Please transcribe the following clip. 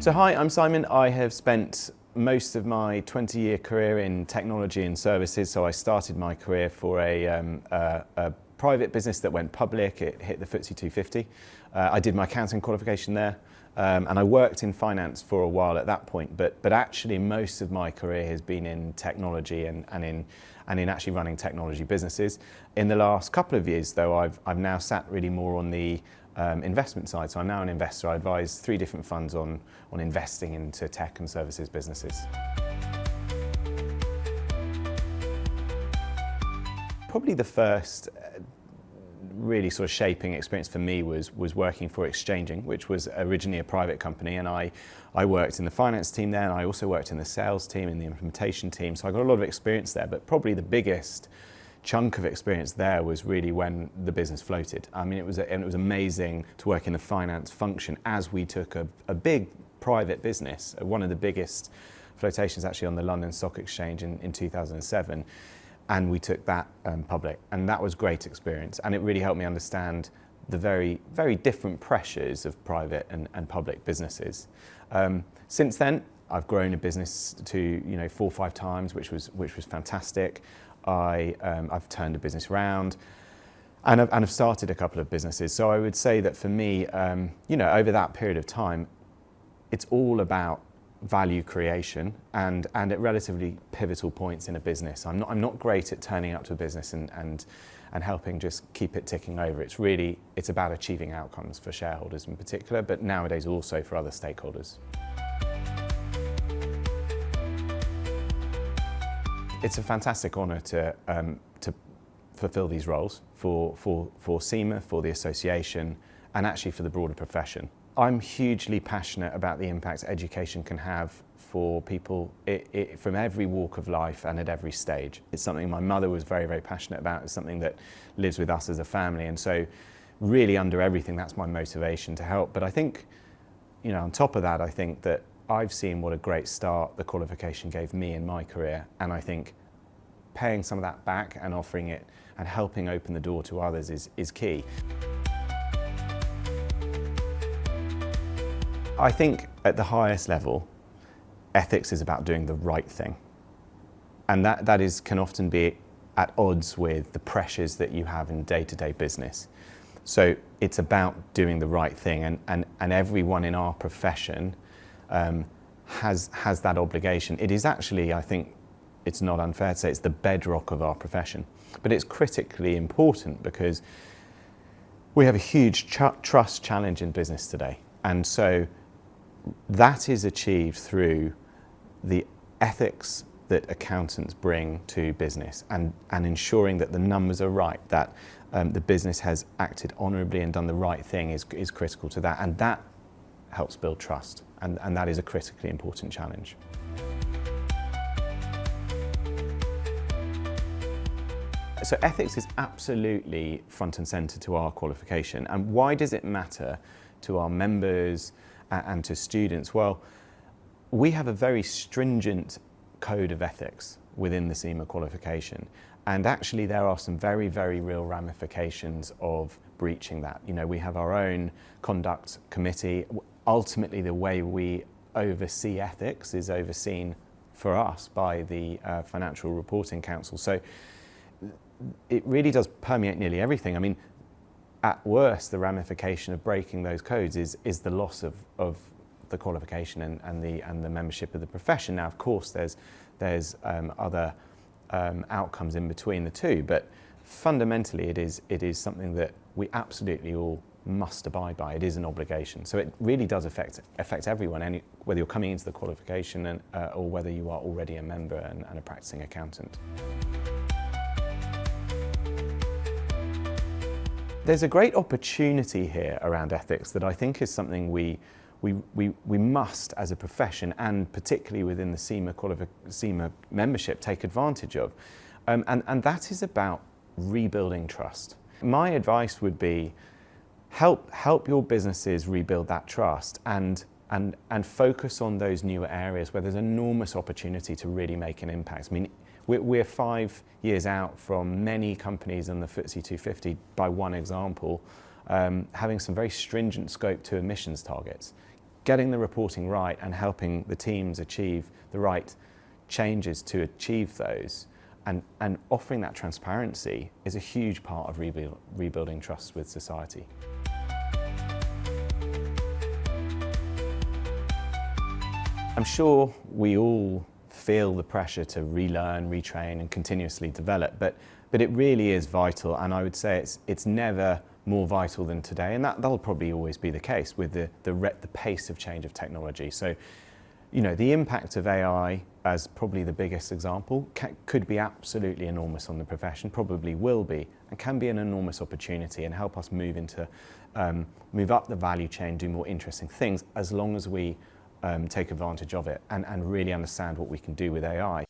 So hi, I'm Simon. I have spent most of my 20-year career in technology and services. So I started my career for a private business that went public. It hit the FTSE 250. I did my accounting qualification there, and I worked in finance for a while at that point. But actually, most of my career has been in technology and in actually running technology businesses. In the last couple of years, though, I've now sat really more on the investment side. So I'm now an investor. I advise 3 different funds on investing into tech and services businesses. Probably the first really sort of shaping experience for me was working for Exchanging, which was originally a private company, and I worked in the finance team there, and I also worked in the sales team, in the implementation team, so I got a lot of experience there. But probably the biggest chunk of experience there was really when the business floated. I mean, it was amazing to work in the finance function as we took a big private business, one of the biggest flotations actually on the London Stock Exchange in 2007, and we took that public, and that was great experience, and it really helped me understand the very, very different pressures of private and public businesses. Since then, I've grown a business to 4 or 5 times, which was fantastic. I've turned a business around, and I've started a couple of businesses. So I would say that for me, over that period of time, it's all about value creation and at relatively pivotal points in a business. I'm not great at turning up to a business and helping just keep it ticking over. It's about achieving outcomes for shareholders in particular, but nowadays also for other stakeholders. It's a fantastic honour to fulfil these roles for CIMA, for the association, and actually for the broader profession. I'm hugely passionate about the impact education can have for people from every walk of life and at every stage. It's something my mother was very, very passionate about. It's something that lives with us as a family, and so really under everything, that's my motivation to help. But I think, on top of that, I think that I've seen what a great start the qualification gave me in my career, and I think paying some of that back and offering it and helping open the door to others is key. I think at the highest level, ethics is about doing the right thing, and that can often be at odds with the pressures that you have in day-to-day business. So it's about doing the right thing, and everyone in our profession has that obligation. It is actually, I think, it's not unfair to say, it's the bedrock of our profession. But it's critically important because we have a huge trust challenge in business today. And so that is achieved through the ethics that accountants bring to business and ensuring that the numbers are right, that the business has acted honourably and done the right thing is critical to that. And that helps build trust. And that is a critically important challenge. So ethics is absolutely front and centre to our qualification. And why does it matter to our members and to students? Well, we have a very stringent code of ethics within the CIMA qualification. And actually there are some very, very real ramifications of breaching that. We have our own conduct committee. Ultimately, the way we oversee ethics is overseen for us by the Financial Reporting Council. So it really does permeate nearly everything. I mean, at worst, the ramification of breaking those codes is the loss of the qualification and the membership of the profession. Now, of course, there's other outcomes in between the two, but fundamentally, it is something that we absolutely all must abide by. It is an obligation. So it really does affect everyone, whether you're coming into the qualification or whether you are already a member and a practicing accountant. There's a great opportunity here around ethics that I think is something we must, as a profession, and particularly within the CIMA membership, take advantage of. And that is about rebuilding trust. My advice would be help your businesses rebuild that trust and focus on those newer areas where there's enormous opportunity to really make an impact. I mean, we're 5 years out from many companies on the FTSE 250, by one example, having some very stringent Scope 2 emissions targets. getting the reporting right and helping the teams achieve the right changes to achieve those, and offering that transparency is a huge part of rebuilding trust with society. I'm sure we all feel the pressure to relearn, retrain and continuously develop, but it really is vital, and I would say it's never more vital than today, and that'll probably always be the case with the pace of change of technology. So, you know, the impact of AI as probably the biggest example could be absolutely enormous on the profession, probably will be, and can be an enormous opportunity and help us move up the value chain, do more interesting things, as long as we take advantage of it and really understand what we can do with AI.